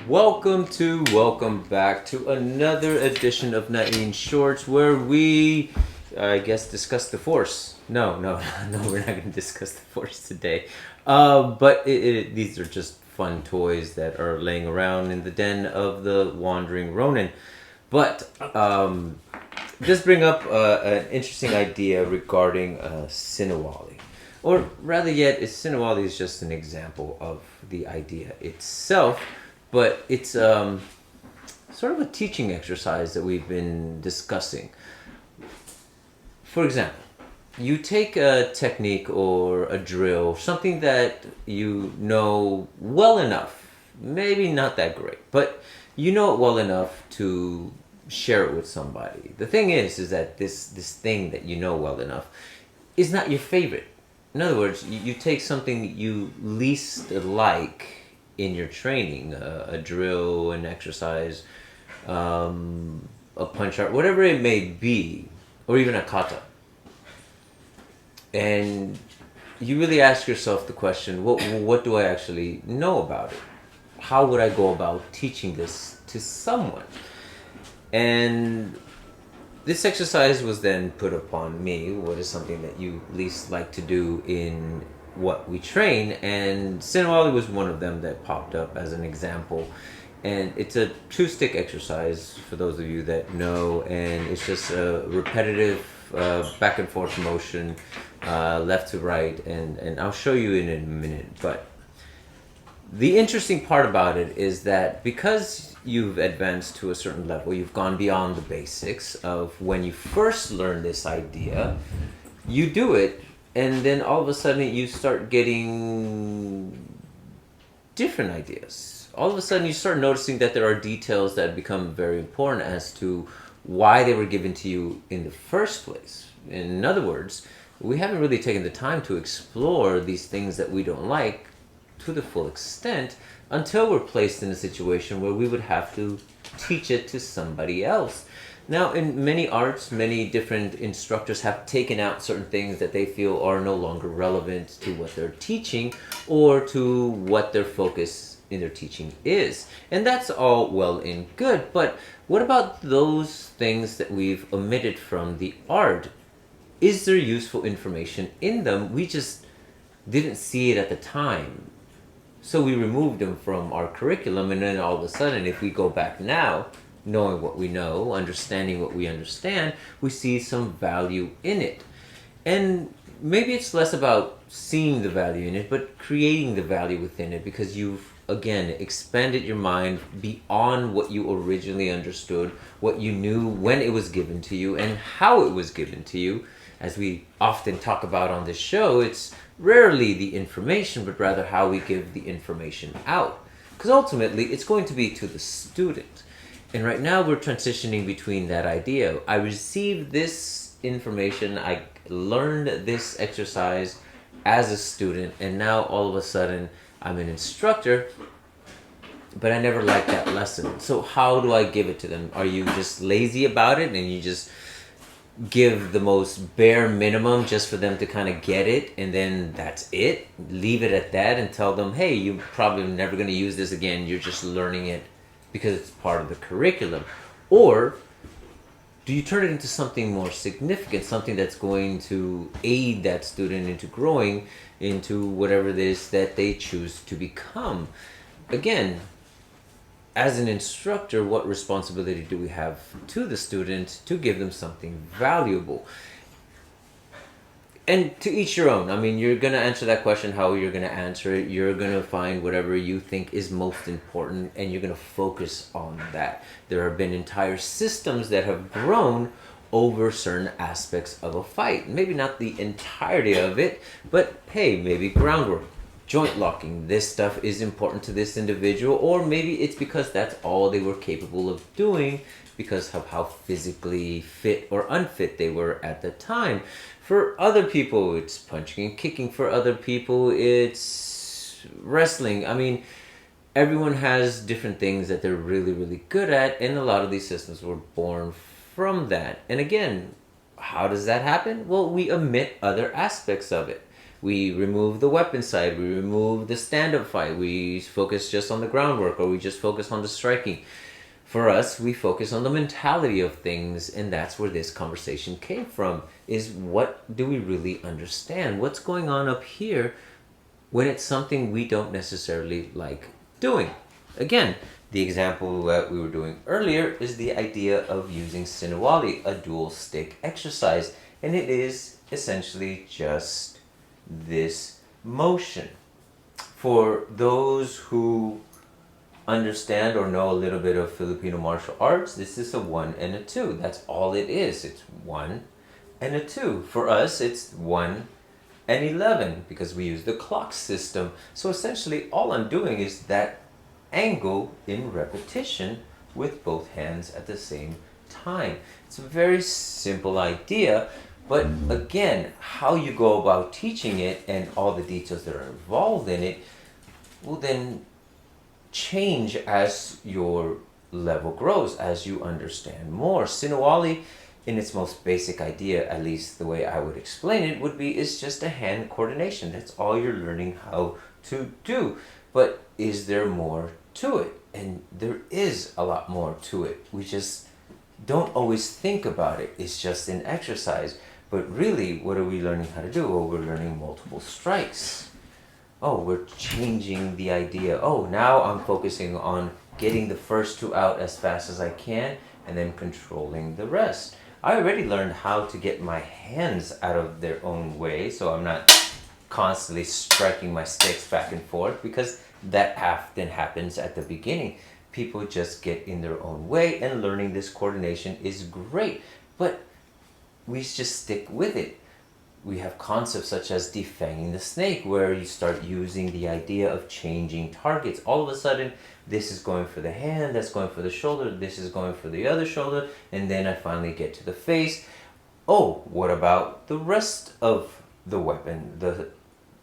Welcome back to another edition of Nain Shorts, where we, I guess, discuss the Force. No, no, we're not going to discuss the Force today. But these are just fun toys that are laying around in the den of the wandering Ronin. But just bring up an interesting idea regarding Sinawali. Or rather yet, Sinawali is just an example of the idea itself, but it's sort of a teaching exercise that we've been discussing. For example, you take a technique or a drill, something that you know well enough, maybe not that great, but you know it well enough to share it with somebody. The thing is that this thing that you know well enough is not your favorite. In other words, you take something that you least like in your training, a drill, an exercise, a punch art, whatever it may be, or even a kata. And you really ask yourself the question, what do I actually know about it? How would I go about teaching this to someone? And this exercise was then put upon me. What is something that you least like to do in what we train? And Sinawali was one of them that popped up as an example. And it's a two-stick exercise for those of you that know, and it's just a repetitive back and forth motion, left to right, and I'll show you in a minute. But the interesting part about it is that because you've advanced to a certain level, you've gone beyond the basics of when you first learn this idea, you do it, and then all of a sudden you start getting different ideas. All of a sudden you start noticing that there are details that become very important as to why they were given to you in the first place. In other words, we haven't really taken the time to explore these things that we don't like to the full extent until we're placed in a situation where we would have to teach it to somebody else. Now, in many arts, many different instructors have taken out certain things that they feel are no longer relevant to what they're teaching or to what their focus in their teaching is. And that's all well and good, but what about those things that we've omitted from the art? Is there useful information in them? We just didn't see it at the time. So we removed them from our curriculum, and then all of a sudden, if we go back now, knowing what we know, understanding what we understand, we see some value in it. And maybe it's less about seeing the value in it, but creating the value within it, because you've, again, expanded your mind beyond what you originally understood, what you knew when it was given to you, and how it was given to you. As we often talk about on this show, it's rarely the information, but rather how we give the information out. Because ultimately, it's going to be to the student. And right now, we're transitioning between that idea. I received this information, I learned this exercise as a student, and now all of a sudden, I'm an instructor, but I never liked that lesson. So how do I give it to them? Are you just lazy about it and you just give the most bare minimum just for them to kind of get it, and then that's it? Leave it at that and tell them, hey, you're probably never going to use this again. You're just learning it because it's part of the curriculum. Or do you turn it into something more significant, something that's going to aid that student into growing into whatever it is that they choose to become? Again, as an instructor, what responsibility do we have to the student to give them something valuable? And to each your own. I mean, you're going to answer that question how you're going to answer it. You're going to find whatever you think is most important, and you're going to focus on that. There have been entire systems that have grown over certain aspects of a fight. Maybe not the entirety of it, but hey, maybe groundwork, joint locking, this stuff is important to this individual, or maybe it's because that's all they were capable of doing because of how physically fit or unfit they were at the time. For other people, it's punching and kicking. For other people, it's wrestling. I mean, everyone has different things that they're really, really good at, and a lot of these systems were born from that. And again, how does that happen? Well, we omit other aspects of it. We remove the weapon side, we remove the stand-up fight, we focus just on the groundwork, or we just focus on the striking. For us, we focus on the mentality of things, and that's where this conversation came from, is what do we really understand? What's going on up here when it's something we don't necessarily like doing? Again, the example that we were doing earlier is the idea of using Sinawali, a dual stick exercise, and it is essentially just this motion. For those who understand or know a little bit of Filipino martial arts, this is a 1 and a 2. That's all it is. It's 1 and a 2. For us, it's 1 and 11 because we use the clock system. So essentially, all I'm doing is that angle in repetition with both hands at the same time. It's a very simple idea, but again, how you go about teaching it and all the details that are involved in it will then change as your level grows, as you understand more. Sinawali, in its most basic idea, at least the way I would explain it, would be is just a hand coordination. That's all you're learning how to do. But is there more to it? And there is a lot more to it. We just don't always think about it. It's just an exercise. But really, what are we learning how to do? Well, we're learning multiple strikes. Oh, we're changing the idea. Oh, now I'm focusing on getting the first 2 out as fast as I can and then controlling the rest. I already learned how to get my hands out of their own way, so I'm not constantly striking my sticks back and forth, because that often happens at the beginning. People just get in their own way, and learning this coordination is great, but we just stick with it. We have concepts such as defanging the snake, where you start using the idea of changing targets. All of a sudden, this is going for the hand, that's going for the shoulder, this is going for the other shoulder, and then I finally get to the face. Oh, what about the rest of the weapon, the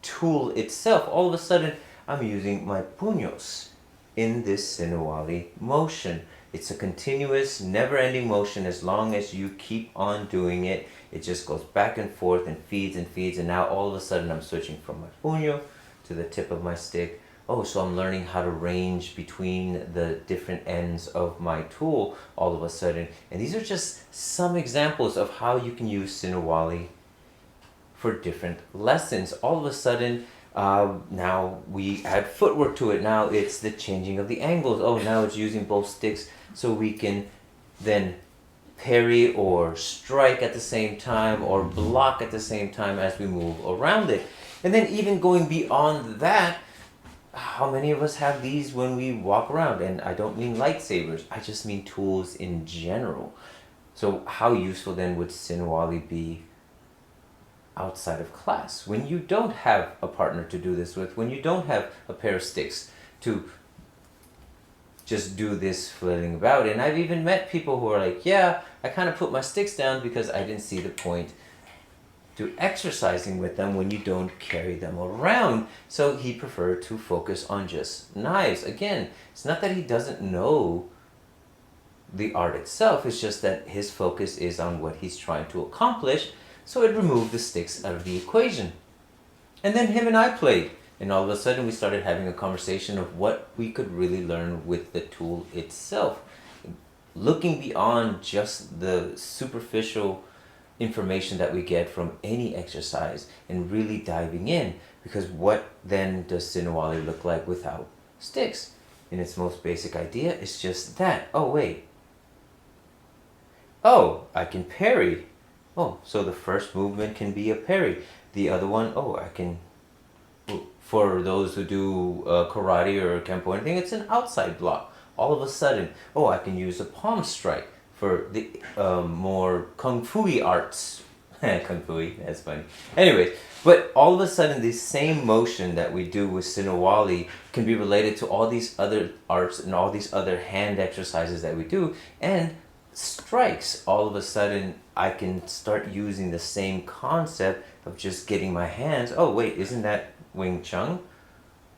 tool itself? All of a sudden, I'm using my puños in this Sinawali motion. It's a continuous, never-ending motion. As long as you keep on doing it, it just goes back and forth and feeds, and now all of a sudden I'm switching from my puño to the tip of my stick. Oh, so I'm learning how to range between the different ends of my tool all of a sudden. And these are just some examples of how you can use Sinawali for different lessons. All of a sudden, now we add footwork to it. Now it's the changing of the angles. Oh, now it's using both sticks so we can then parry or strike at the same time or block at the same time as we move around it. And then even going beyond that, how many of us have these when we walk around? And I don't mean lightsabers, I just mean tools in general. So how useful then would Sinawali be outside of class, when you don't have a partner to do this with, when you don't have a pair of sticks to just do this flailing about? And I've even met people who are like, yeah, I kind of put my sticks down because I didn't see the point to exercising with them when you don't carry them around. So he preferred to focus on just knives. Again, it's not that he doesn't know the art itself, it's just that his focus is on what he's trying to accomplish. So it removed the sticks out of the equation. And then him and I played. And all of a sudden we started having a conversation of what we could really learn with the tool itself. Looking beyond just the superficial information that we get from any exercise and really diving in. Because what then does Sinawali look like without sticks? In its most basic idea, it's just that. Oh, wait. Oh, I can parry. Oh, so the first movement can be a parry. The other one, oh, I can, for those who do karate or kempo or anything, it's an outside block. All of a sudden, oh, I can use a palm strike for the more kung fu-y arts. Kung fu-y, that's funny. Anyways, but all of a sudden, this same motion that we do with Sinawali can be related to all these other arts and all these other hand exercises that we do. And strikes, all of a sudden I can start using the same concept of just getting my hands. Oh wait, isn't that Wing Chun?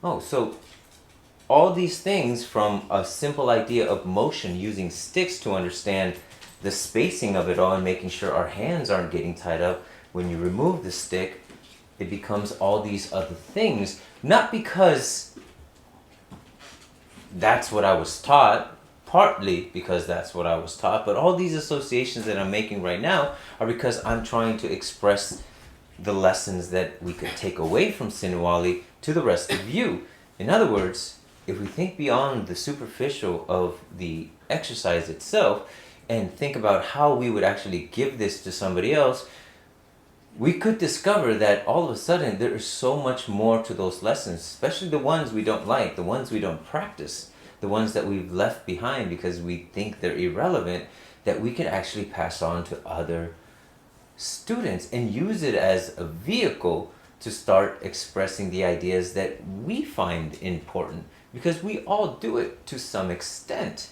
Oh, so all these things, from a simple idea of motion using sticks to understand the spacing of it all and making sure our hands aren't getting tied up when you remove the stick, it becomes all these other things, not because that's what I was taught, partly because that's what I was taught, but all these associations that I'm making right now are because I'm trying to express the lessons that we could take away from Sinuwali to the rest of you. In other words, if we think beyond the superficial of the exercise itself and think about how we would actually give this to somebody else, we could discover that all of a sudden there is so much more to those lessons, especially the ones we don't like, the ones we don't practice, the ones that we've left behind because we think they're irrelevant, that we can actually pass on to other students and use it as a vehicle to start expressing the ideas that we find important, because we all do it to some extent.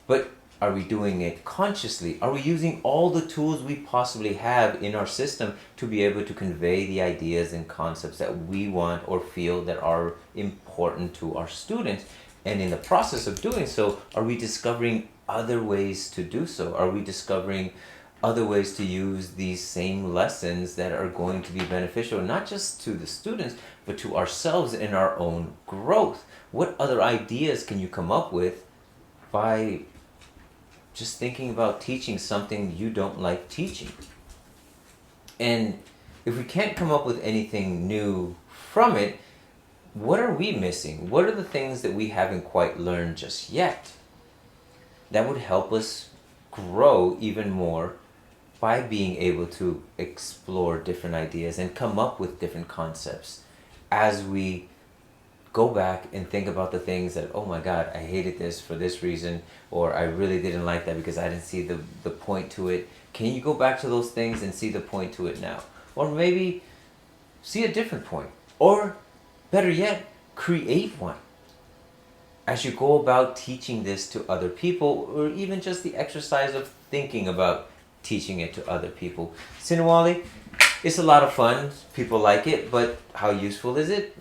But are we doing it consciously? Are we using all the tools we possibly have in our system to be able to convey the ideas and concepts that we want or feel that are important to our students? And in the process of doing so, are we discovering other ways to do so? Are we discovering other ways to use these same lessons that are going to be beneficial, not just to the students, but to ourselves in our own growth? What other ideas can you come up with by just thinking about teaching something you don't like teaching? And if we can't come up with anything new from it, what are we missing? What are the things that we haven't quite learned just yet that would help us grow even more by being able to explore different ideas and come up with different concepts as we go back and think about the things that, oh my God, I hated this for this reason, or I really didn't like that because I didn't see the point to it. Can you go back to those things and see the point to it now? Or maybe see a different point. Or better yet, create one. As you go about teaching this to other people, or even just the exercise of thinking about teaching it to other people. Sinuwali, it's a lot of fun. People like it, but how useful is it?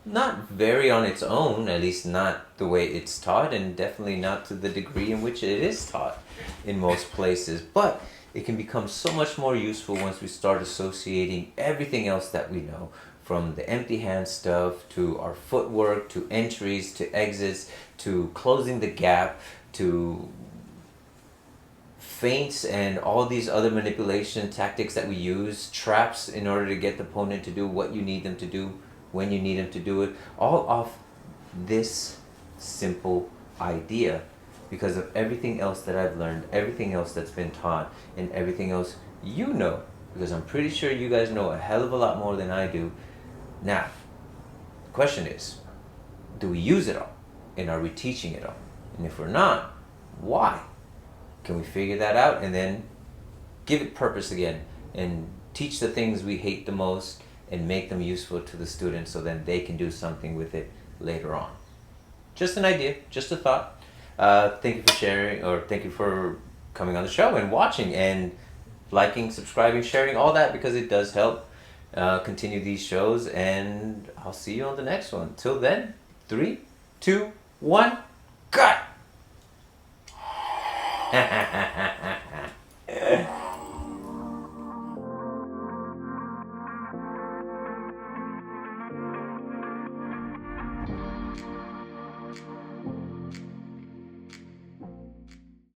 Not very on its own, at least not the way it's taught, and definitely not to the degree in which it is taught in most places. But it can become so much more useful once we start associating everything else that we know, from the empty hand stuff, to our footwork, to entries, to exits, to closing the gap, to feints and all these other manipulation tactics that we use, traps in order to get the opponent to do what you need them to do, when you need them to do it, all off this simple idea, because of everything else that I've learned, everything else that's been taught, and everything else you know, because I'm pretty sure you guys know a hell of a lot more than I do. Now, the question is, do we use it all? And are we teaching it all? And if we're not, why? Can we figure that out and then give it purpose again and teach the things we hate the most and make them useful to the students so then they can do something with it later on? Just an idea, just a thought. Thank you for sharing, or thank you for coming on the show and watching and liking, subscribing, sharing, all that, because it does help continue these shows. And I'll see you on the next one. Till then, 3, 2, 1, cut!